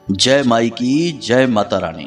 जय माई की जय माता रानी,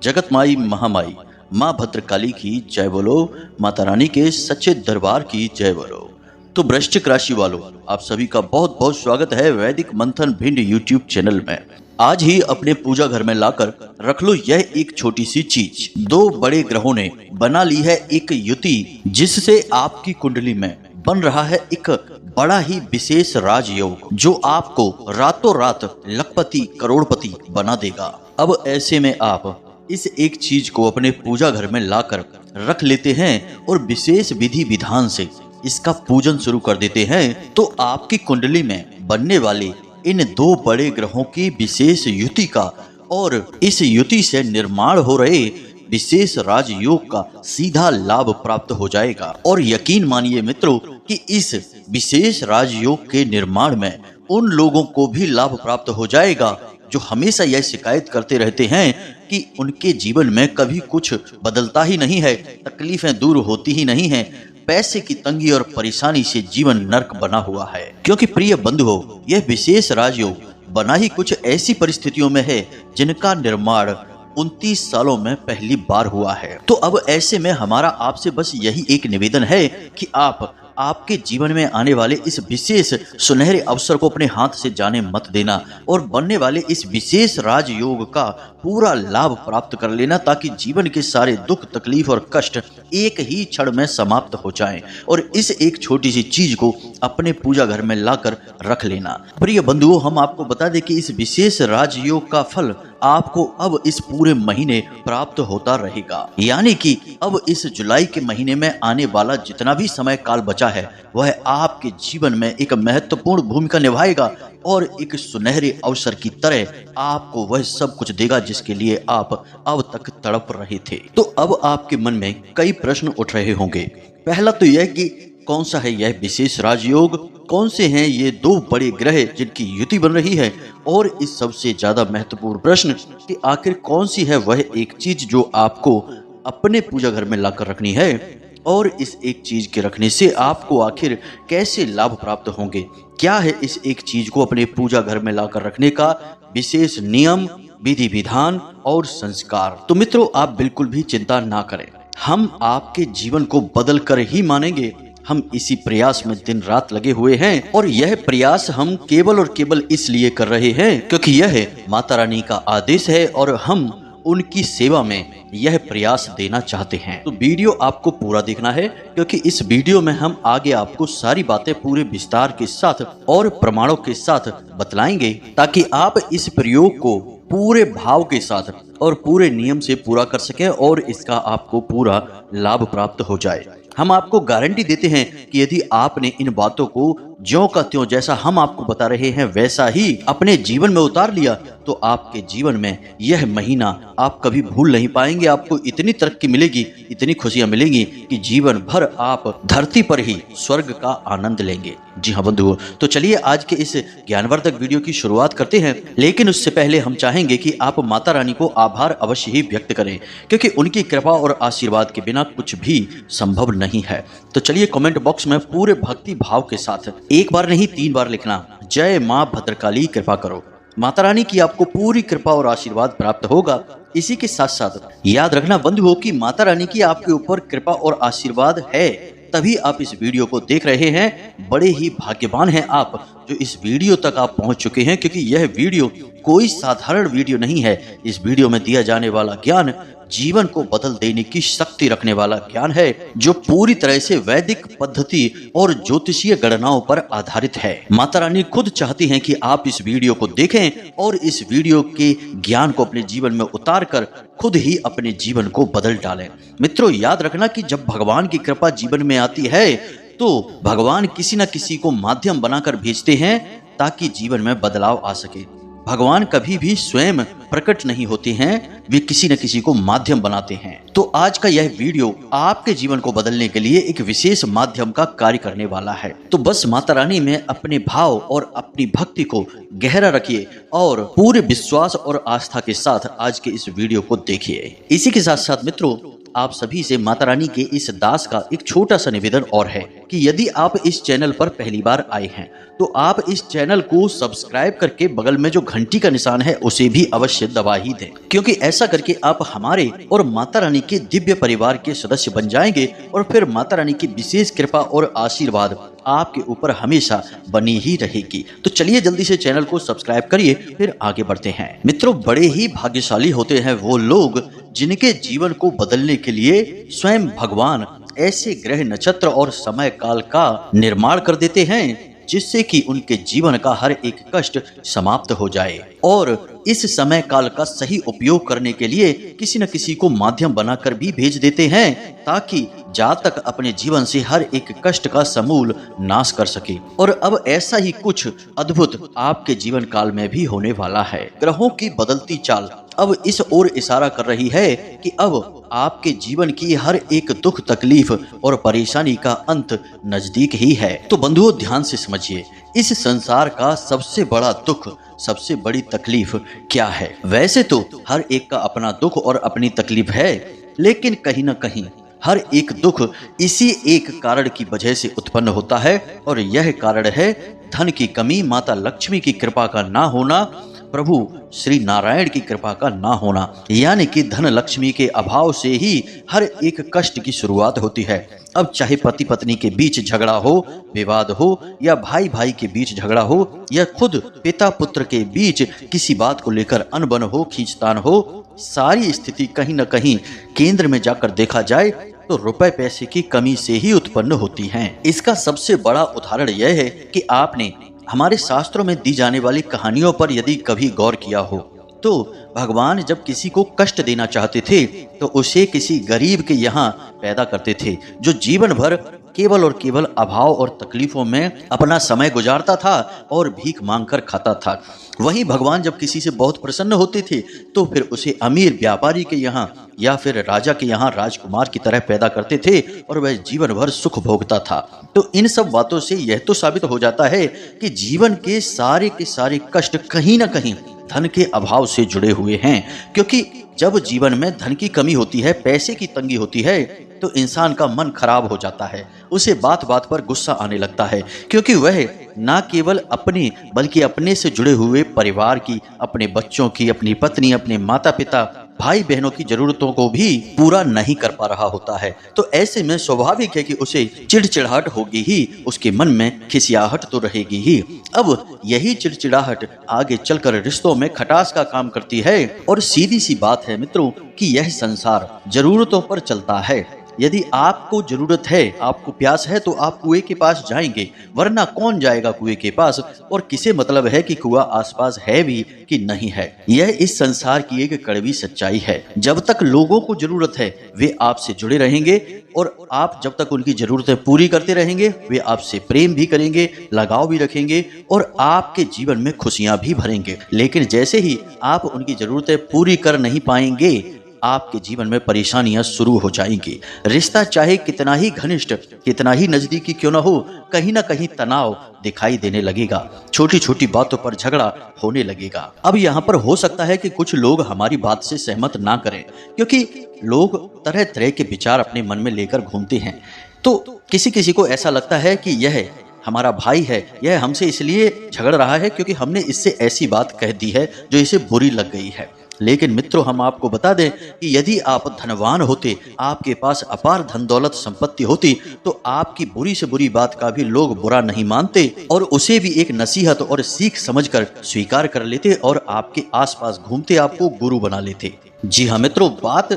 जगत माई महामाई माँ भद्रकाली की जय बोलो, माता रानी के सच्चे दरबार की जय बोलो। तो वृश्चिक राशि वालों, आप सभी का बहुत बहुत स्वागत है वैदिक मंथन भिंड यूट्यूब चैनल में। आज ही अपने पूजा घर में लाकर रख लो यह एक छोटी सी चीज। दो बड़े ग्रहों ने बना ली है एक युति, जिससे आपकी कुंडली में बन रहा है एक बड़ा ही विशेष राजयोग, जो आपको रातों रात लखपति करोड़पति बना देगा। अब ऐसे में आप इस एक चीज को अपने पूजा घर में लाकर रख लेते हैं और विशेष विधि विधान से इसका पूजन शुरू कर देते हैं, तो आपकी कुंडली में बनने वाले इन दो बड़े ग्रहों की विशेष युति का और इस युति से निर्माण हो रहे विशेष राजयोग का सीधा लाभ प्राप्त हो जाएगा। और यकीन मानिए मित्रों कि इस विशेष राजयोग के निर्माण में उन लोगों को भी लाभ प्राप्त हो जाएगा जो हमेशा यह शिकायत करते रहते हैं कि उनके जीवन में कभी कुछ बदलता ही नहीं है, तकलीफें दूर होती ही नहीं है, पैसे की तंगी और परेशानी से जीवन नर्क बना हुआ है। क्योंकि प्रिय बंधुओं, यह विशेष राजयोग बना ही कुछ ऐसी परिस्थितियों में है जिनका निर्माण 29 सालों में पहली बार हुआ है। तो अब ऐसे में हमारा आपसे बस यही एक निवेदन है कि आप आपके जीवन में आने वाले इस विशेष सुनहरे अवसर को अपने हाथ से जाने मत देना और बनने वाले इस विशेष राजयोग का पूरा लाभ प्राप्त कर लेना, ताकि जीवन के सारे दुख तकलीफ और कष्ट एक ही क्षण में समाप्त हो जाएं। और इस एक छोटी सी चीज को अपने पूजा घर में लाकर रख लेना। प्रिय बंधुओं, हम आपको बता दें कि इस विशेष राजयोग का फल आपको अब इस पूरे महीने प्राप्त होता रहेगा। यानी कि अब इस जुलाई के महीने में आने वाला जितना भी समय काल बचा है वह आपके जीवन में एक महत्वपूर्ण भूमिका निभाएगा और एक सुनहरे अवसर की तरह आपको वह सब कुछ देगा जिसके लिए आप अब तक तड़प रहे थे। तो अब आपके मन में कई प्रश्न उठ रहे होंगे। पहला तो यह कि कौन सा है यह विशेष राजयोग, कौन से हैं ये दो बड़े ग्रह जिनकी युति बन रही है, और इस सबसे ज्यादा महत्वपूर्ण प्रश्न कि आखिर कौन सी है वह एक चीज जो आपको अपने पूजा घर में लाकर रखनी है, और इस एक चीज के रखने से आपको आखिर कैसे लाभ प्राप्त होंगे। क्या है इस एक चीज को अपने पूजा घर में लाकर रखने का विशेष नियम, विधि विधान और संस्कार। तो मित्रों, आप बिल्कुल भी चिंता ना करें, हम आपके जीवन को बदल कर ही मानेंगे। हम इसी प्रयास में दिन रात लगे हुए हैं और यह प्रयास हम केवल और केवल इसलिए कर रहे हैं क्योंकि यह माता रानी का आदेश है और हम उनकी सेवा में यह प्रयास देना चाहते हैं। तो वीडियो आपको पूरा देखना है, क्योंकि इस वीडियो में हम आगे आपको सारी बातें पूरे विस्तार के साथ और प्रमाणों के साथ बतलाएंगे, ताकि आप इस प्रयोग को पूरे भाव के साथ और पूरे नियम से पूरा कर सकें और इसका आपको पूरा लाभ प्राप्त हो जाए। हम आपको गारंटी देते हैं कि यदि आपने इन बातों को ज्यों का त्यों जैसा हम आपको बता रहे हैं वैसा ही अपने जीवन में उतार लिया, तो आपके जीवन में यह महीना आप कभी भूल नहीं पाएंगे। आपको इतनी तरक्की मिलेगी, इतनी खुशियां मिलेंगी कि जीवन भर आप धरती पर ही स्वर्ग का आनंद लेंगे। जी हाँ बंधुओं, तो चलिए आज के इस ज्ञानवर्धक वीडियो की शुरुआत करते हैं। लेकिन उससे पहले हम चाहेंगे कि आप माता रानी को आभार अवश्य ही व्यक्त करें, क्योंकि उनकी कृपा और आशीर्वाद के बिना कुछ भी संभव नहीं है। तो चलिए कमेंट बॉक्स में पूरे भक्ति भाव के साथ एक बार नहीं 3 बार लिखना, जय माँ भद्रकाली कृपा करो। माता रानी की आपको पूरी कृपा और आशीर्वाद प्राप्त होगा। इसी के साथ साथ याद रखना बंधुओं कि माता रानी की आपके ऊपर कृपा और आशीर्वाद है, तभी आप इस वीडियो को देख रहे हैं। बड़े ही भाग्यवान हैं आप जो इस वीडियो तक आप पहुंच चुके हैं, क्योंकि यह वीडियो कोई साधारण वीडियो नहीं है। इस वीडियो में दिया जाने वाला ज्ञान जीवन को बदल देने की शक्ति रखने वाला ज्ञान है, जो पूरी तरह से वैदिक पद्धति और ज्योतिषीय गणनाओं पर आधारित है। माता रानी खुद चाहती हैं कि आप इस वीडियो को देखें और इस वीडियो के ज्ञान को अपने जीवन में उतार कर खुद ही अपने जीवन को बदल डालें। मित्रों, याद रखना कि जब भगवान की कृपा जीवन में आती है तो भगवान किसी न किसी को माध्यम बनाकर भेजते हैं ताकि जीवन में बदलाव आ सके। भगवान कभी भी स्वयं प्रकट नहीं होते हैं, वे किसी न किसी को माध्यम बनाते हैं। तो आज का यह वीडियो आपके जीवन को बदलने के लिए एक विशेष माध्यम का कार्य करने वाला है। तो बस माता रानी में अपने भाव और अपनी भक्ति को गहरा रखिए और पूरे विश्वास और आस्था के साथ आज के इस वीडियो को देखिए। इसी के साथ साथ मित्रों, आप सभी से माता रानी के इस दास का एक छोटा सा निवेदन और है कि यदि आप इस चैनल पर पहली बार आए हैं तो आप इस चैनल को सब्सक्राइब करके बगल में जो घंटी का निशान है उसे भी अवश्य दबा ही दें, क्योंकि ऐसा करके आप हमारे और माता रानी के दिव्य परिवार के सदस्य बन जाएंगे और फिर माता रानी की विशेष कृपा और आशीर्वाद आपके ऊपर हमेशा बनी ही रहेगी। तो चलिए जल्दी से चैनल को सब्सक्राइब करिए, फिर आगे बढ़ते हैं। मित्रों, बड़े ही भाग्यशाली होते हैं वो लोग जिनके जीवन को बदलने के लिए स्वयं भगवान ऐसे ग्रह नक्षत्र और समय काल का निर्माण कर देते हैं जिससे कि उनके जीवन का हर एक कष्ट समाप्त हो जाए और इस समय काल का सही उपयोग करने के लिए किसी न किसी को माध्यम बनाकर भी भेज देते हैं ताकि जातक अपने जीवन से हर एक कष्ट का समूल नाश कर सके। और अब ऐसा ही कुछ अद्भुत आपके जीवन काल में भी होने वाला है। ग्रहों की बदलती चाल अब इस ओर इशारा कर रही है कि अब आपके जीवन की हर एक दुख तकलीफ और परेशानी का अंत नजदीक ही है। तो बंधुओं, ध्यान से समझिए, इस संसार का सबसे बड़ा दुख, सबसे बड़ी तकलीफ क्या है? वैसे तो हर एक का अपना दुख और अपनी तकलीफ है, लेकिन कहीं न कहीं हर एक दुख इसी एक कारण की वजह से उत्पन्न होता है और यह कारण है धन की कमी, माता लक्ष्मी की कृपा का ना होना, प्रभु श्री नारायण की कृपा का ना होना। यानी कि धन लक्ष्मी के अभाव से ही हर एक कष्ट की शुरुआत होती है। अब चाहे पति पत्नी के बीच झगड़ा हो, विवाद हो, या भाई भाई के बीच झगड़ा हो, या खुद पिता पुत्र के बीच किसी बात को लेकर अनबन हो, खींचतान हो, सारी स्थिति कहीं न कहीं केंद्र में जाकर देखा जाए तो रुपए पैसे की कमी से ही उत्पन्न होती हैं। इसका सबसे बड़ा उदाहरण यह है कि आपने हमारे शास्त्रों में दी जाने वाली कहानियों पर यदि कभी गौर किया हो तो भगवान जब किसी को कष्ट देना चाहते थे तो उसे किसी गरीब के यहाँ पैदा करते थे जो जीवन भर केवल और केवल अभाव और तकलीफों में अपना समय गुजारता था और भीख मांगकर खाता था। वहीं भगवान जब किसी से बहुत प्रसन्न होते थे तो फिर उसे अमीर व्यापारी के यहाँ या फिर राजा के यहाँ राजकुमार की तरह पैदा करते थे और वह जीवन भर सुख भोगता था। तो इन सब बातों से यह तो साबित हो जाता है कि जीवन के सारे कष्ट कहीं ना कहीं धन के अभाव से जुड़े हुए हैं, क्योंकि जब जीवन में धन की कमी होती है, पैसे की तंगी होती है, तो इंसान का मन खराब हो जाता है, उसे बात बात पर गुस्सा आने लगता है, क्योंकि वह न केवल अपने बल्कि अपने से जुड़े हुए परिवार की, अपने बच्चों की, अपनी पत्नी, अपने माता पिता, भाई बहनों की जरूरतों को भी पूरा नहीं कर पा रहा होता है। तो ऐसे में स्वाभाविक है कि उसे चिड़चिड़ाहट होगी ही, उसके मन में खिसियाहट तो रहेगी ही। अब यही चिड़चिड़ाहट आगे चलकर रिश्तों में खटास का काम करती है। और सीधी सी बात है मित्रों कि यह संसार जरूरतों पर चलता है। यदि आपको जरूरत है, आपको प्यास है, तो आप कुएं के पास जाएंगे, वरना कौन जाएगा कुएं के पास? और किसे मतलब है कि कुआं आसपास है भी कि नहीं है? यह इस संसार की एक कड़वी सच्चाई है। जब तक लोगों को जरूरत है वे आपसे जुड़े रहेंगे और आप जब तक उनकी जरूरतें पूरी करते रहेंगे वे आपसे प्रेम भी करेंगे, लगाव भी रखेंगे और आपके जीवन में खुशियां भी भरेंगे। लेकिन जैसे ही आप उनकी जरूरतें पूरी कर नहीं पाएंगे, आपके जीवन में परेशानियां शुरू हो जाएंगी। रिश्ता चाहे कितना ही घनिष्ठ, कितना ही नजदीकी क्यों ना हो, कहीं ना कहीं तनाव दिखाई देने लगेगा, छोटी छोटी बातों पर झगड़ा होने लगेगा। अब यहाँ पर हो सकता है कि कुछ लोग हमारी बात से सहमत ना करें, क्योंकि लोग तरह तरह के विचार अपने मन में लेकर घूमते हैं। तो किसी किसी को ऐसा लगता है कि यह हमारा भाई है, यह हमसे इसलिए झगड़ रहा है क्योंकि हमने इससे ऐसी बात कह दी है जो इसे बुरी लग गई है। लेकिन मित्रों, हम आपको बता दें कि यदि आप धनवान होते, आपके पास अपार धन दौलत संपत्ति होती, तो आपकी बुरी से बुरी बात का भी लोग बुरा नहीं मानते और उसे भी एक नसीहत और सीख समझकर स्वीकार कर लेते और आपके आसपास घूमते आपको गुरु बना लेते। जी हाँ मित्रों, बात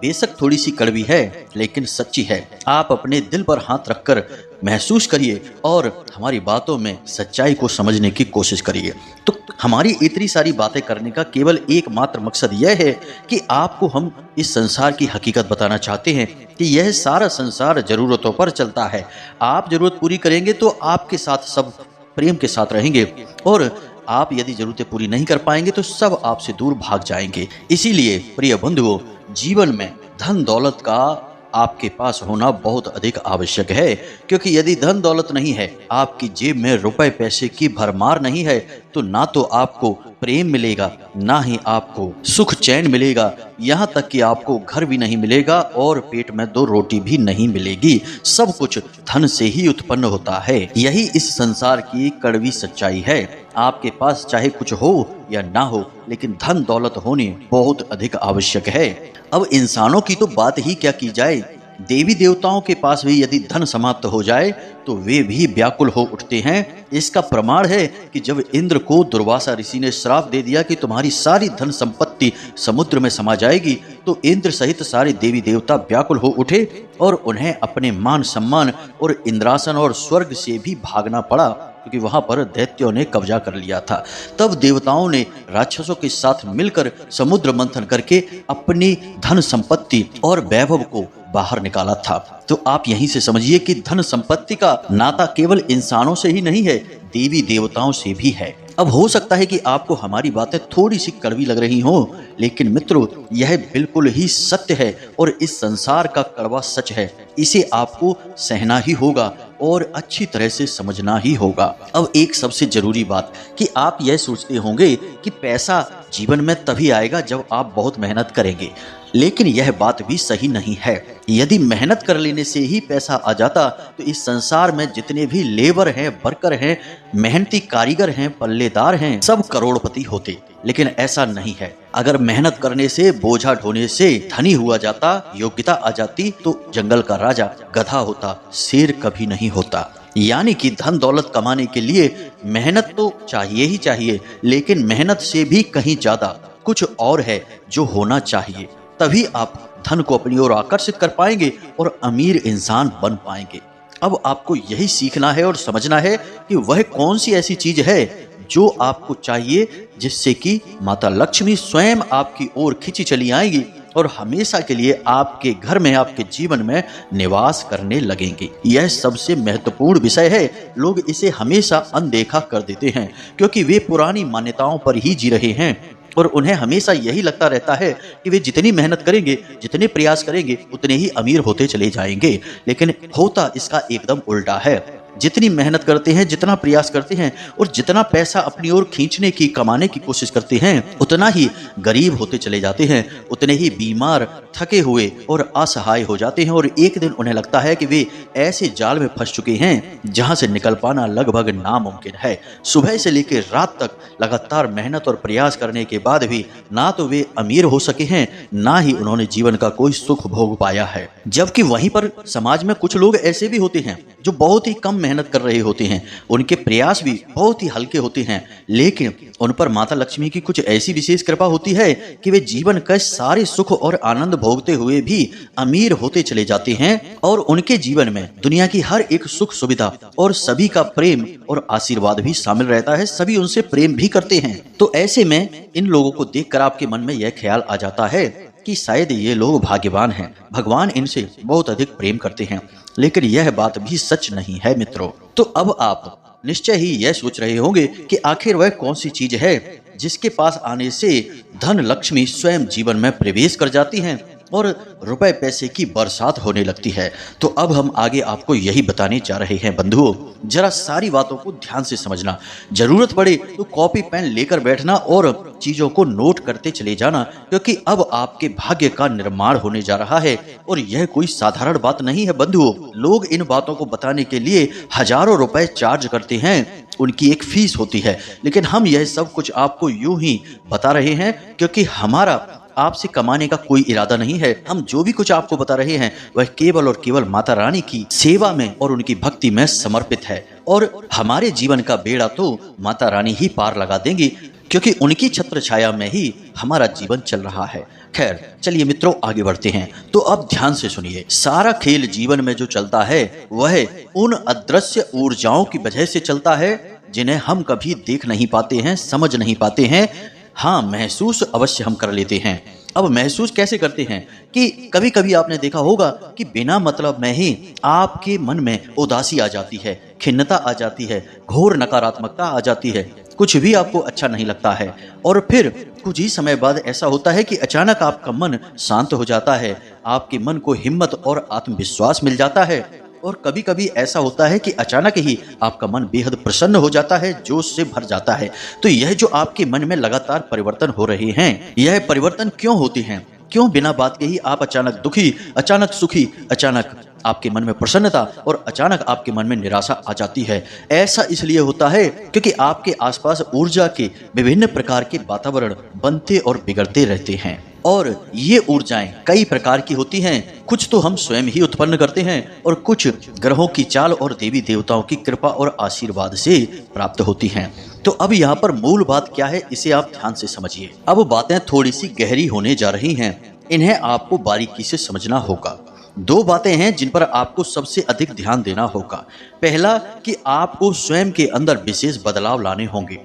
बेशक थोड़ी सी कड़वी है लेकिन सच्ची है। आप अपने दिल पर हाथ रखकर महसूस करिए और हमारी बातों में सच्चाई को समझने की कोशिश करिए। तो हमारी इतनी सारी बातें करने का केवल एकमात्र मकसद यह है कि आपको हम इस संसार की हकीकत बताना चाहते हैं कि यह सारा संसार जरूरतों पर चलता है। आप जरूरत पूरी करेंगे तो आपके साथ सब प्रेम के साथ रहेंगे और आप यदि जरूरतें पूरी नहीं कर पाएंगे तो सब आपसे दूर भाग जाएंगे। इसीलिए प्रिय बंधुओं, जीवन में धन दौलत का आपके पास होना बहुत अधिक आवश्यक है, क्योंकि यदि धन दौलत नहीं है, आपकी जेब में रुपए पैसे की भरमार नहीं है, तो ना तो आपको प्रेम मिलेगा, ना ही आपको सुख चैन मिलेगा, यहाँ तक कि आपको घर भी नहीं मिलेगा और पेट में 2 रोटी भी नहीं मिलेगी। सब कुछ धन से ही उत्पन्न होता है। यही इस संसार की कड़वी सच्चाई है। आपके पास चाहे कुछ हो या ना हो, लेकिन धन दौलत होने बहुत अधिक आवश्यक है। अब इंसानों की तो बात ही क्या की जाए, देवी देवताओं के पास भी यदि धन समाप्त हो जाए तो वे भी व्याकुल हो उठते हैं। इसका प्रमाण है कि जब इंद्र को दुर्वासा ऋषि ने श्राप दे दिया कि तुम्हारी सारी धन संपत्ति समुद्र में समा जाएगी, तो इंद्र सहित सारे देवी देवता व्याकुल हो उठे और उन्हें अपने मान सम्मान और इंद्रासन और स्वर्ग से भी भागना पड़ा, क्योंकि वहां पर दैत्यों ने कब्जा कर लिया था। तब देवताओं ने राक्षसों के साथ मिलकर समुद्र मंथन करके अपनी धन संपत्ति और वैभव को बाहर निकाला था। तो आप यहीं से समझिए कि धन संपत्ति का नाता केवल इंसानों से ही नहीं है, देवी देवताओं से भी है। अब हो सकता है कि आपको हमारी बातें थोड़ी सी कड़वी लग रही हों, लेकिन मित्रों यह बिल्कुल ही सत्य है और इस संसार का कड़वा सच है। इसे आपको सहना ही होगा और अच्छी तरह से समझना ही होगा। अब एक सबसे जरूरी बात कि आप यह सोचते होंगे कि पैसा जीवन में तभी आएगा जब आप बहुत मेहनत करेंगे, लेकिन यह बात भी सही नहीं है। यदि मेहनत कर लेने से ही पैसा आ जाता तो इस संसार में जितने भी लेबर हैं, वर्कर हैं, मेहनती कारीगर हैं, पल्लेदार हैं, सब करोड़पति होते। लेकिन ऐसा नहीं है। अगर मेहनत करने से, बोझा ढोने से धनी हुआ जाता, योग्यता आ जाती, तो जंगल का राजा गधा होता, शेर कभी नहीं होता। यानी कि धन दौलत कमाने के लिए मेहनत तो चाहिए ही चाहिए, लेकिन मेहनत से भी कहीं ज्यादा कुछ और है जो होना चाहिए। तभी आप धन को अपनी ओर आकर्षित कर पाएंगे और अमीर इंसान बन पाएंगे। अब आपको यही सीखना है और समझना है कि वह कौन सी ऐसी चीज है जो आपको चाहिए, जिससे कि माता लक्ष्मी स्वयं आपकी ओर खिंची चली आएगी और हमेशा के लिए आपके घर में, आपके जीवन में निवास करने लगेंगे। यह सबसे महत्वपूर्ण विषय है। लोग इसे हमेशा अनदेखा कर देते हैं, क्योंकि वे पुरानी मान्यताओं पर ही जी रहे हैं और उन्हें हमेशा यही लगता रहता है कि वे जितनी मेहनत करेंगे, जितने प्रयास करेंगे, उतने ही अमीर होते चले जाएंगे। लेकिन होता इसका एकदम उल्टा है। जितनी मेहनत करते हैं, जितना प्रयास करते हैं और जितना पैसा अपनी ओर खींचने की, कमाने की कोशिश करते हैं, उतना ही गरीब होते चले जाते हैं, उतने ही बीमार, थके हुए और असहाय हो जाते हैं। और एक दिन उन्हें लगता है कि वे ऐसे जाल में फंस चुके हैं जहां से निकल पाना लगभग नामुमकिन है। सुबह से लेकर रात तक लगातार मेहनत और प्रयास करने के बाद भी ना तो वे अमीर हो सके हैं, ना ही उन्होंने जीवन का कोई सुख भोग पाया है। जबकि वहीं पर समाज में कुछ लोग ऐसे भी होते हैं जो बहुत ही कम मेहनत कर रहे होते हैं, उनके प्रयास भी बहुत ही हल्के होते हैं, लेकिन उन पर माता लक्ष्मी की कुछ ऐसी विशेष कृपा होती है कि वे जीवन के सारे सुख और आनंद भोगते हुए भी अमीर होते चले जाते हैं और उनके जीवन में दुनिया की हर एक सुख सुविधा और सभी का प्रेम और आशीर्वाद भी शामिल रहता है। सभी उनसे प्रेम भी करते हैं। तो ऐसे में इन लोगों को देखकर आपके मन में यह ख्याल आ जाता है कि शायद ये लोग भाग्यवान हैं, भगवान इनसे बहुत अधिक प्रेम करते हैं। लेकिन यह बात भी सच नहीं है मित्रों। तो अब आप निश्चय ही यह सोच रहे होंगे कि आखिर वह कौन सी चीज है जिसके पास आने से धन लक्ष्मी स्वयं जीवन में प्रवेश कर जाती हैं और रुपए पैसे की बरसात होने लगती है। तो अब हम आगे आपको यही बताने जा रहे हैं बंधुओं। जरा सारी बातों को ध्यान से समझना, जरूरत पड़े तो कॉपी पेन लेकर बैठना और चीजों को नोट करते चले जाना, क्योंकि अब आपके भाग्य का निर्माण होने जा रहा है। और यह कोई साधारण बात नहीं है बंधुओं। लोग इन बातों को बताने के लिए हजारों रुपए चार्ज करते हैं, उनकी एक फीस होती है। लेकिन हम यह सब कुछ आपको यूं ही बता रहे हैं क्योंकि हमारा आपसे कमाने का कोई इरादा नहीं है। हम जो भी कुछ आपको बता रहे हैं वह केवल और केवल माता रानी की सेवा में और उनकी भक्ति में समर्पित है। और हमारे जीवन का बेड़ा तो माता रानी ही पार लगा देंगी, क्योंकि उनकी छत्र छाया में ही हमारा जीवन चल रहा है। खैर चलिए मित्रों आगे बढ़ते हैं। तो अब ध्यान से सुनिए। सारा खेल जीवन में जो चलता है वह उन अदृश्य ऊर्जाओं की वजह से चलता है जिन्हें हम कभी देख नहीं पाते हैं, समझ नहीं पाते हैं। हाँ, महसूस अवश्य हम कर लेते हैं। अब महसूस कैसे करते हैं कि कभी कभी आपने देखा होगा कि बिना मतलब में ही आपके मन में उदासी आ जाती है, खिन्नता आ जाती है, घोर नकारात्मकता आ जाती है, कुछ भी आपको अच्छा नहीं लगता है। और फिर कुछ ही समय बाद ऐसा होता है कि अचानक आपका मन शांत हो जाता है, आपके मन को हिम्मत और आत्मविश्वास मिल जाता है और कभी कभी ऐसा होता है कि अचानक ही आपका मन बेहद प्रसन्न हो जाता है, जोश से भर जाता है। तो यह जो आपके मन में लगातार परिवर्तन हो रहे हैं, यह परिवर्तन क्यों होते हैं? क्यों बिना बात के ही आप अचानक दुखी, अचानक सुखी, अचानक आपके मन में प्रसन्नता और अचानक आपके मन में निराशा आ जाती है? ऐसा इसलिए होता है क्योंकि आपके आसपास ऊर्जा के विभिन्न प्रकार के वातावरण बनते और बिगड़ते रहते हैं। और ये ऊर्जाएं कई प्रकार की होती हैं। कुछ तो हम स्वयं ही उत्पन्न करते हैं और कुछ ग्रहों की चाल और देवी देवताओं की कृपा और आशीर्वाद से प्राप्त होती हैं। तो अब यहाँ पर मूल बात क्या है, इसे आप ध्यान से समझिए। अब बातें थोड़ी सी गहरी होने जा रही हैं, इन्हें आपको बारीकी से समझना होगा। दो बातें हैं जिन पर आपको सबसे अधिक ध्यान देना होगा। पहला कि आपको स्वयं के अंदर विशेष बदलाव लाने होंगे।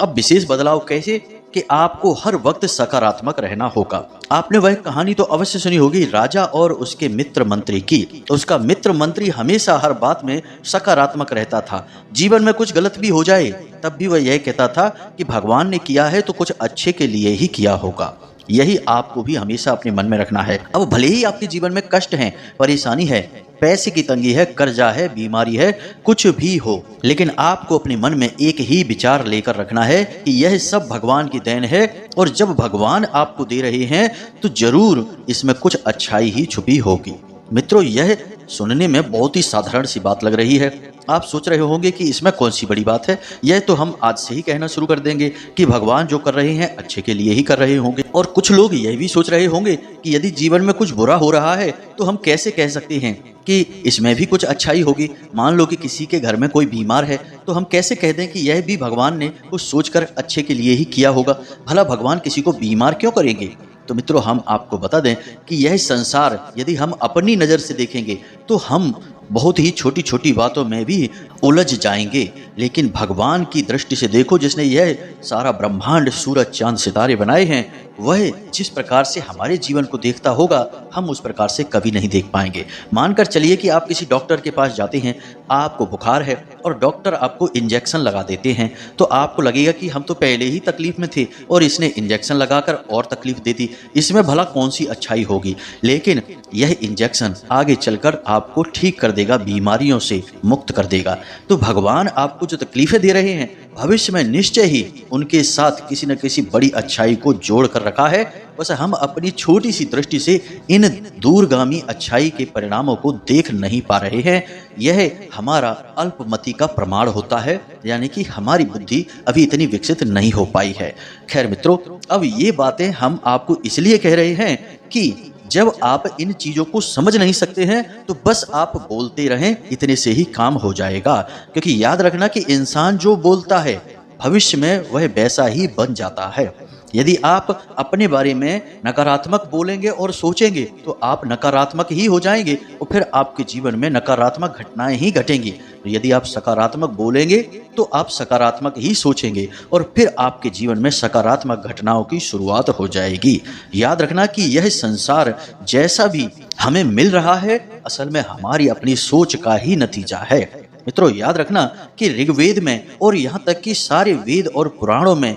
अब विशेष बदलाव कैसे? कि आपको हर वक्त सकारात्मक रहना होगा। आपने वह कहानी तो अवश्य सुनी होगी, राजा और उसके मित्र मंत्री की। उसका मित्र मंत्री हमेशा हर बात में सकारात्मक रहता था। जीवन में कुछ गलत भी हो जाए तब भी वह यह कहता था कि भगवान ने किया है तो कुछ अच्छे के लिए ही किया होगा। यही आपको भी हमेशा अपने मन में रखना है। अब भले ही आपके जीवन में कष्ट है, परेशानी है, पैसे की तंगी है, कर्जा है, बीमारी है, कुछ भी हो, लेकिन आपको अपने मन में एक ही विचार लेकर रखना है कि यह सब भगवान की देन है और जब भगवान आपको दे रहे हैं तो जरूर इसमें कुछ अच्छाई ही छुपी होगी। मित्रों, यह सुनने में बहुत ही साधारण सी बात लग रही है। आप सोच रहे होंगे कि इसमें कौन सी बड़ी बात है, यह तो हम आज से ही कहना शुरू कर देंगे कि भगवान जो कर रहे हैं अच्छे के लिए ही कर रहे होंगे। और कुछ लोग यह भी सोच रहे होंगे कि यदि जीवन में कुछ बुरा हो रहा है तो हम कैसे कह सकते हैं कि इसमें भी कुछ अच्छाई होगी। मान लो कि किसी के घर में कोई बीमार है तो हम कैसे कह दें कि यह भी भगवान ने कुछ सोचकर अच्छे के लिए ही किया होगा। भला भगवान किसी को बीमार क्यों करेंगे? तो मित्रों, हम आपको बता दें कि यह संसार यदि हम अपनी नज़र से देखेंगे तो हम बहुत ही छोटी छोटी बातों में भी उलझ जाएंगे, लेकिन भगवान की दृष्टि से देखो, जिसने यह सारा ब्रह्मांड, सूरज, चांद, सितारे बनाए हैं, वह जिस प्रकार से हमारे जीवन को देखता होगा हम उस प्रकार से कभी नहीं देख पाएंगे। मानकर चलिए कि आप किसी डॉक्टर के पास जाते हैं, आपको बुखार है और डॉक्टर आपको इंजेक्शन लगा देते हैं, तो आपको लगेगा कि हम तो पहले ही तकलीफ में थे और इसने इंजेक्शन लगाकर और तकलीफ दे दी, इसमें भला कौन सी अच्छाई होगी। लेकिन यह इंजेक्शन आगे चलकर आपको ठीक कर देगा, बीमारियों से मुक्त कर देगा। तो भगवान आपको जो तकलीफें दे रहे हैं, भविष्य में निश्चय ही उनके साथ किसी न किसी बड़ी अच्छाई को जोड़ कर रखा है। बस हम अपनी छोटी सी दृष्टि से इन दूरगामी अच्छाई के परिणामों को देख नहीं पा रहे हैं। यह हमारा अल्पमति का प्रमाण होता है, यानी कि हमारी बुद्धि अभी इतनी विकसित नहीं हो पाई है। खैर मित्रों, अब ये बातें हम आपको इसलिए कह रहे हैं कि जब आप इन चीजों को समझ नहीं सकते हैं तो बस आप बोलते रहें, इतने से ही काम हो जाएगा। क्योंकि याद रखना कि इंसान जो बोलता है भविष्य में वह वैसा ही बन जाता है। यदि आप अपने बारे में नकारात्मक बोलेंगे और सोचेंगे तो आप नकारात्मक ही हो जाएंगे और फिर आपके जीवन में नकारात्मक घटनाएं ही घटेंगी। यदि आप सकारात्मक बोलेंगे तो आप सकारात्मक ही सोचेंगे और फिर आपके जीवन में सकारात्मक घटनाओं की शुरुआत हो जाएगी। याद रखना कि यह संसार जैसा भी हमें मिल रहा है असल में हमारी अपनी सोच का ही नतीजा है। मित्रों, याद रखना कि ऋग्वेद में और यहाँ तक कि सारे वेद और पुराणों में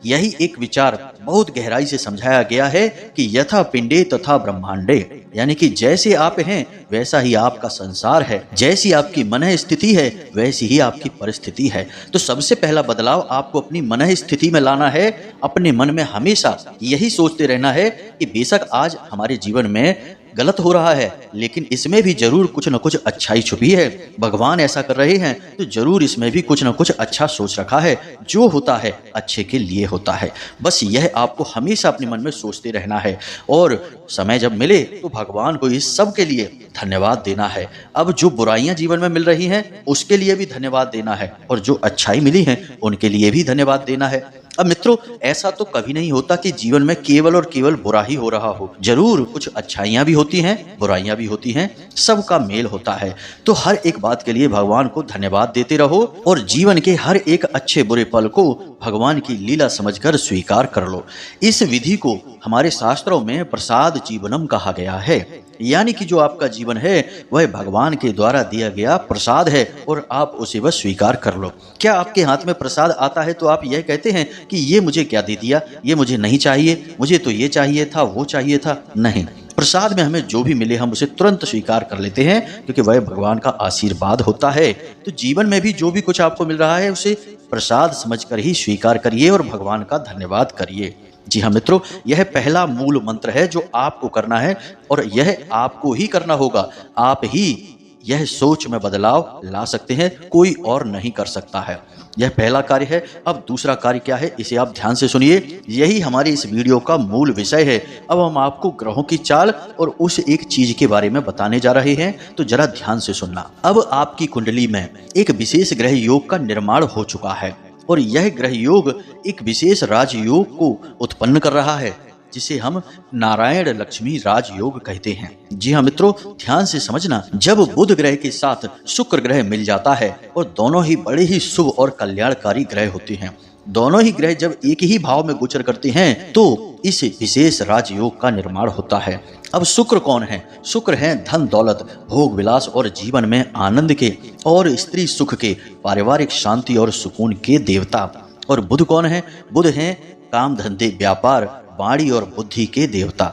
यही एक विचार बहुत गहराई से समझाया गया है कि यथा पिंडे तथा ब्रह्मांडे, यानी कि जैसे आप हैं वैसा ही आपका संसार है, जैसी आपकी मन स्थिति है वैसी ही आपकी परिस्थिति है। तो सबसे पहला बदलाव आपको अपनी मन स्थिति में लाना है। अपने मन में हमेशा यही सोचते रहना है कि बेशक आज हमारे जीवन में गलत हो रहा है लेकिन इसमें भी जरूर कुछ न कुछ अच्छाई छुपी है। भगवान ऐसा कर रहे हैं तो जरूर इसमें भी कुछ न कुछ अच्छा सोच रखा है। जो होता है अच्छे के लिए होता है। बस यह आपको हमेशा अपने मन में सोचते रहना है और समय जब मिले तो भगवान को इस सब के लिए धन्यवाद देना है। अब जो बुराइयां जीवन में मिल रही हैं उसके लिए भी धन्यवाद देना है और जो अच्छाई मिली है उनके लिए भी धन्यवाद देना है। अब मित्रों, ऐसा तो कभी नहीं होता कि जीवन में केवल और केवल बुरा ही हो रहा हो। जरूर कुछ अच्छाइयां भी होती हैं, बुराइयां भी होती हैं, सबका मेल होता है। तो हर एक बात के लिए भगवान को धन्यवाद देते रहो और जीवन के हर एक अच्छे बुरे पल को भगवान की लीला समझकर स्वीकार कर लो। इस विधि को हमारे शास्त्रों में प्रसाद जीवनम कहा गया है, यानी कि जो आपका जीवन है वह भगवान के द्वारा दिया गया प्रसाद है और आप उसे बस स्वीकार कर लो। क्या आपके हाथ में प्रसाद आता है तो आप यह कहते हैं कि ये मुझे क्या दे दिया, ये मुझे नहीं चाहिए, मुझे तो ये चाहिए था, वो चाहिए था? नहीं, प्रसाद में हमें जो भी मिले हम उसे तुरंत स्वीकार कर लेते हैं, क्योंकि वह भगवान का आशीर्वाद होता है। तो जीवन में भी जो भी कुछ आपको मिल रहा है उसे प्रसाद समझकर ही स्वीकार करिए और भगवान का धन्यवाद करिए। जी हाँ मित्रों, यह पहला मूल मंत्र है जो आपको करना है और यह आपको ही करना होगा। आप ही यह सोच में बदलाव ला सकते हैं, कोई और नहीं कर सकता है। यह पहला कार्य है। अब दूसरा कार्य क्या है, इसे आप ध्यान से सुनिए। यही हमारी इस वीडियो का मूल विषय है। अब हम आपको ग्रहों की चाल और उस एक चीज के बारे में बताने जा रहे हैं, तो जरा ध्यान से सुनना। अब आपकी कुंडली में एक विशेष ग्रह योग का निर्माण हो चुका है और यह ग्रह योग एक विशेष राजयोग को उत्पन्न कर रहा है, जिसे हम नारायण लक्ष्मी राजयोग कहते हैं। जी हाँ मित्रों, ध्यान से समझना। जब बुध ग्रह के साथ शुक्र ग्रह मिल जाता है और दोनों ही बड़े ही शुभ और कल्याणकारी ग्रह होते हैं, दोनों ही ग्रह जब एक ही भाव में गोचर करते हैं तो इस विशेष राजयोग का निर्माण होता है। अब शुक्र कौन है? शुक्र है धन दौलत, भोग विलास और जीवन में आनंद के और स्त्री सुख के, पारिवारिक शांति और सुकून के देवता। और बुध कौन है? बुध है काम धंधे, व्यापार, वाणी और बुद्धि के देवता।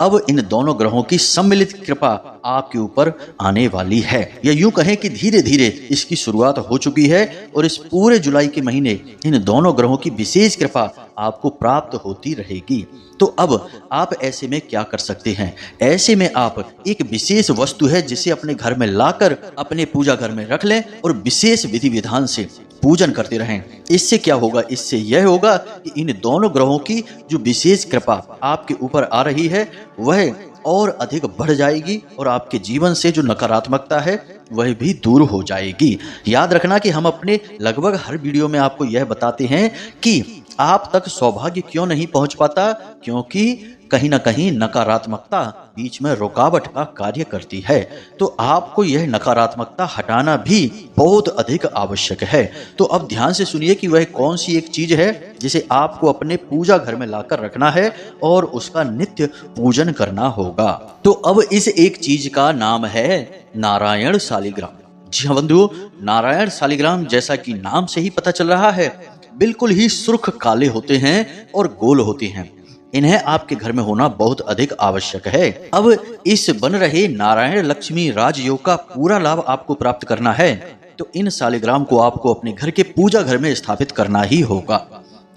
अब इन दोनों ग्रहों की सम्मिलित कृपा आपके ऊपर आने वाली है। या यूं कहें कि धीरे धीरे इसकी शुरुआत हो चुकी है और इस पूरे जुलाई के महीने इन दोनों ग्रहों की विशेष कृपा आपको प्राप्त होती रहेगी। तो अब आप ऐसे में क्या कर सकते हैं? ऐसे में आप एक विशेष वस्तु है जिसे अपने घर में लाकर अपने पूजा घर में रख लें और विशेष विधि विधान से पूजन करते रहें। इससे क्या होगा? इससे यह होगा कि इन दोनों ग्रहों की जो विशेष कृपा आपके ऊपर आ रही है वह और अधिक बढ़ जाएगी और आपके जीवन से जो नकारात्मकता है वह भी दूर हो जाएगी। याद रखना कि हम अपने लगभग हर वीडियो में आपको यह बताते हैं कि आप तक सौभाग्य क्यों नहीं पहुंच पाता, क्योंकि कहीं ना कहीं नकारात्मकता बीच में रुकावट का कार्य करती है। तो आपको यह नकारात्मकता हटाना भी बहुत अधिक आवश्यक है। तो अब ध्यान से सुनिए कि वह कौन सी एक चीज है जिसे आपको अपने पूजा घर में लाकर रखना है और उसका नित्य पूजन करना होगा। तो अब इस एक चीज का नाम है नारायण शालिग्राम। जी हाँ बंधुओं, नारायण शालिग्राम जैसा कि नाम से ही पता चल रहा है बिल्कुल ही सुर्ख काले होते हैं और गोल होते हैं। इन्हें आपके घर में होना बहुत अधिक आवश्यक है। अब इस बन रहे नारायण लक्ष्मी राजयोग का पूरा लाभ आपको प्राप्त करना है तो इन शालिग्राम को आपको अपने घर के पूजा घर में स्थापित करना ही होगा।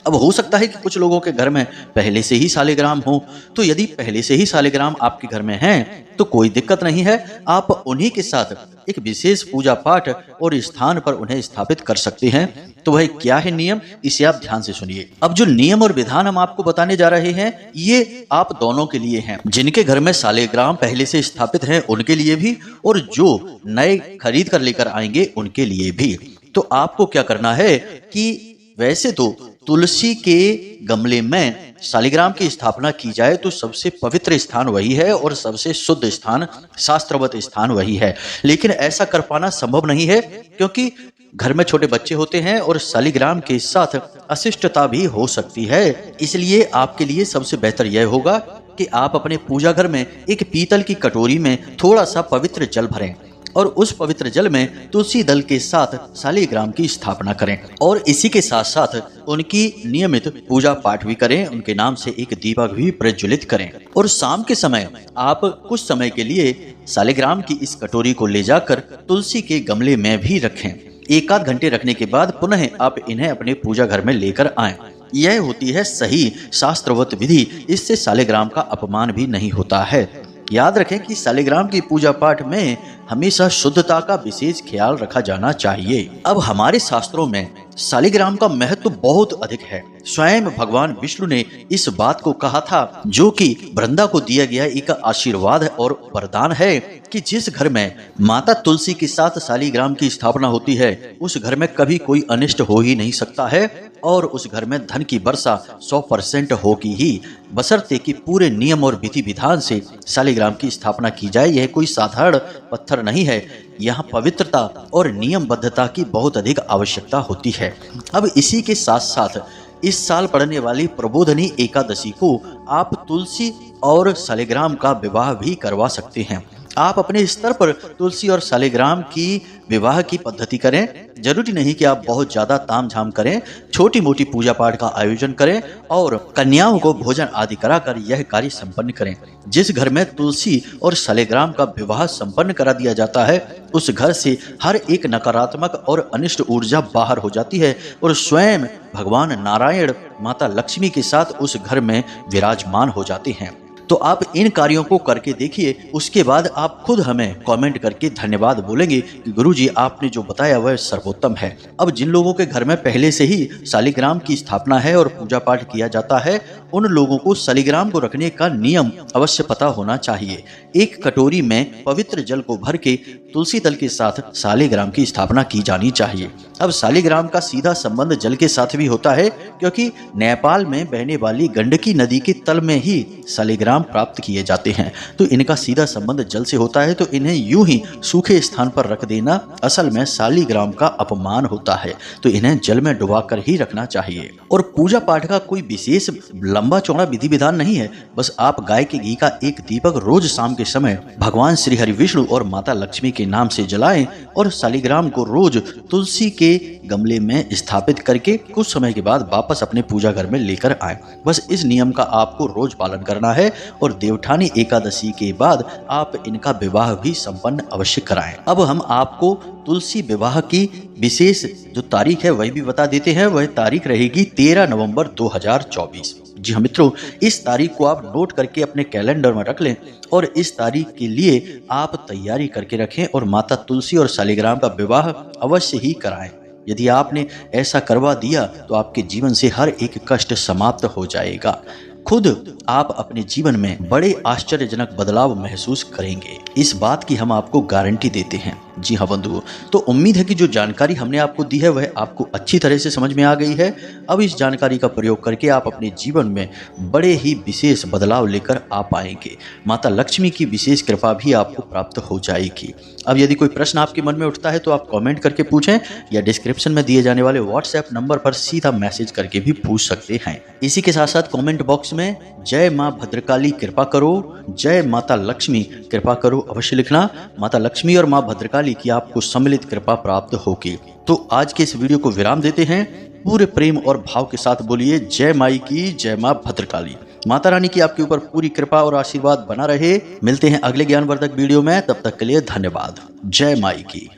अब हो सकता है कि कुछ लोगों के घर में पहले से ही शालिग्राम हो, तो यदि पहले से ही शालिग्राम आपके घर में हैं तो कोई दिक्कत नहीं है। आप उन्हीं के साथ एक विशेष पूजा पाठ और स्थान पर उन्हें स्थापित कर सकते हैं। तो वह क्या है नियम, इसे आप ध्यान से सुनिए। अब जो नियम और विधान हम आपको बताने जा रहे हैं ये आप दोनों के लिए हैं, जिनके घर में शालिग्राम पहले से स्थापित हैं उनके लिए भी और जो नए खरीद कर लेकर आएंगे उनके लिए भी। तो आपको क्या करना है कि वैसे तो तुलसी के गमले में शालिग्राम की स्थापना की जाए तो सबसे पवित्र स्थान वही है और सबसे शुद्ध स्थान, शास्त्रवत स्थान वही है। लेकिन ऐसा कर पाना संभव नहीं है क्योंकि घर में छोटे बच्चे होते हैं और शालिग्राम के साथ अशिष्टता भी हो सकती है। इसलिए आपके लिए सबसे बेहतर यह होगा कि आप अपने पूजा घर में एक पीतल की कटोरी में थोड़ा सा पवित्र जल भरें और उस पवित्र जल में तुलसी दल के साथ शालिग्राम की स्थापना करें और इसी के साथ साथ उनकी नियमित पूजा पाठ भी करें, उनके नाम से एक दीपक भी प्रज्वलित करें। और शाम के समय आप कुछ समय के लिए शालिग्राम की इस कटोरी को ले जाकर तुलसी के गमले में भी रखें। एक आध घंटे रखने के बाद पुनः आप इन्हें अपने पूजा घर में लेकर आएं। यह होती है सही शास्त्रवत विधि। इससे शालिग्राम का अपमान भी नहीं होता है। याद रखें कि शालिग्राम की पूजा पाठ में हमेशा शुद्धता का विशेष ख्याल रखा जाना चाहिए। अब हमारे शास्त्रों में शालिग्राम का महत्व बहुत अधिक है। स्वयं भगवान विष्णु ने इस बात को कहा था, जो कि वृंदा को दिया गया एक आशीर्वाद और वरदान है कि जिस घर में माता तुलसी के साथ शालिग्राम की स्थापना होती है उस घर में कभी कोई अनिष्ट हो ही नहीं सकता है और उस घर में धन की वर्षा 100% होगी ही, बशर्ते कि पूरे नियम और विधि विधान से शालिग्राम की स्थापना की जाए। यह कोई साधारण पत्थर नहीं है, यहाँ पवित्रता और नियमबद्धता की बहुत अधिक आवश्यकता होती है। अब इसी के साथ साथ इस साल पड़ने वाली प्रबोधनी एकादशी को आप तुलसी और शालिग्राम का विवाह भी करवा सकते हैं। आप अपने स्तर पर तुलसी और शालिग्राम की विवाह की पद्धति करें। जरूरी नहीं कि आप बहुत ज्यादा तामझाम करें, छोटी मोटी पूजा पाठ का आयोजन करें और कन्याओं को भोजन आदि कराकर यह कार्य संपन्न करें। जिस घर में तुलसी और शालिग्राम का विवाह संपन्न करा दिया जाता है, उस घर से हर एक नकारात्मक और अनिष्ट ऊर्जा बाहर हो जाती है और स्वयं भगवान नारायण माता लक्ष्मी के साथ उस घर में विराजमान हो जाते हैं। तो आप इन कार्यों को करके देखिए, उसके बाद आप खुद हमें कमेंट करके धन्यवाद बोलेंगे कि गुरुजी आपने जो बताया वह सर्वोत्तम है। अब जिन लोगों के घर में पहले से ही शालिग्राम की स्थापना है और पूजा पाठ किया जाता है, उन लोगों को शालिग्राम को रखने का नियम अवश्य पता होना चाहिए। एक कटोरी में पवित्र जल को भर के तुलसी दल के साथ शालिग्राम की स्थापना की जानी चाहिए। अब शालिग्राम का सीधा संबंध जल के साथ भी होता है, क्योंकि नेपाल में बहने वाली गंडकी नदी के तल में ही शालिग्राम प्राप्त किए जाते हैं। तो इनका सीधा संबंध जल से होता है, तो इन्हें यूं ही सूखे स्थान पर रख देना असल में शालिग्राम का अपमान होता है। तो इन्हें जल में डुबाकर ही रखना चाहिए। और पूजा पाठ का कोई विशेष लंबा चौड़ा विधि विधान नहीं है। बस आप गाय के घी का एक दीपक रोज शाम के समय भगवान श्री हरि विष्णु और माता लक्ष्मी के नाम से जलाएं और शालिग्राम को रोज तुलसी के गमले में स्थापित करके कुछ समय के बाद वापस अपने पूजा घर में लेकर आएं। बस इस नियम का आपको रोज पालन करना है और देवठानी एकादशी के बाद आप इनका विवाह भी संपन्न अवश्य कराएं। अब हम आपको तुलसी विवाह की विशेष जो तारीख है वह भी बता देते हैं। वह तारीख रहेगी 13 नवंबर 2024। जी हाँ मित्रों, इस तारीख को आप नोट करके अपने कैलेंडर में रख लें और इस तारीख के लिए आप तैयारी करके रखें और माता तुलसी और शालिग्राम का विवाह अवश्य ही कराएं। यदि आपने ऐसा करवा दिया तो आपके जीवन से हर एक कष्ट समाप्त हो जाएगा। खुद आप अपने जीवन में बड़े आश्चर्यजनक बदलाव महसूस करेंगे, इस बात की हम आपको गारंटी देते हैं। जी हाँ बंधुओं, तो उम्मीद है कि जो जानकारी हमने आपको दी है वह आपको अच्छी तरह से समझ में आ गई है। अब इस जानकारी का प्रयोग करके आप अपने जीवन में बड़े ही विशेष बदलाव लेकर आ पाएंगे। माता लक्ष्मी की विशेष कृपा भी आपको प्राप्त हो जाएगी। अब यदि कोई प्रश्न आपके मन में उठता है तो आप कमेंट करके पूछें या डिस्क्रिप्शन में दिए जाने वाले व्हाट्सएप नंबर पर सीधा मैसेज करके भी पूछ सकते हैं। इसी के साथ साथ कमेंट बॉक्स में जय माँ भद्रकाली कृपा करो, जय माता लक्ष्मी कृपा करो अवश्य लिखना। माता लक्ष्मी और माँ भद्रकाली की आपको सम्मिलित कृपा प्राप्त होगी। तो आज के इस वीडियो को विराम देते हैं। पूरे प्रेम और भाव के साथ बोलिए जय माई की, जय माँ भद्रकाली। माता रानी की आपके ऊपर पूरी कृपा और आशीर्वाद बना रहे। मिलते हैं अगले ज्ञानवर्धक वीडियो में, तब तक के लिए धन्यवाद। जय माई की।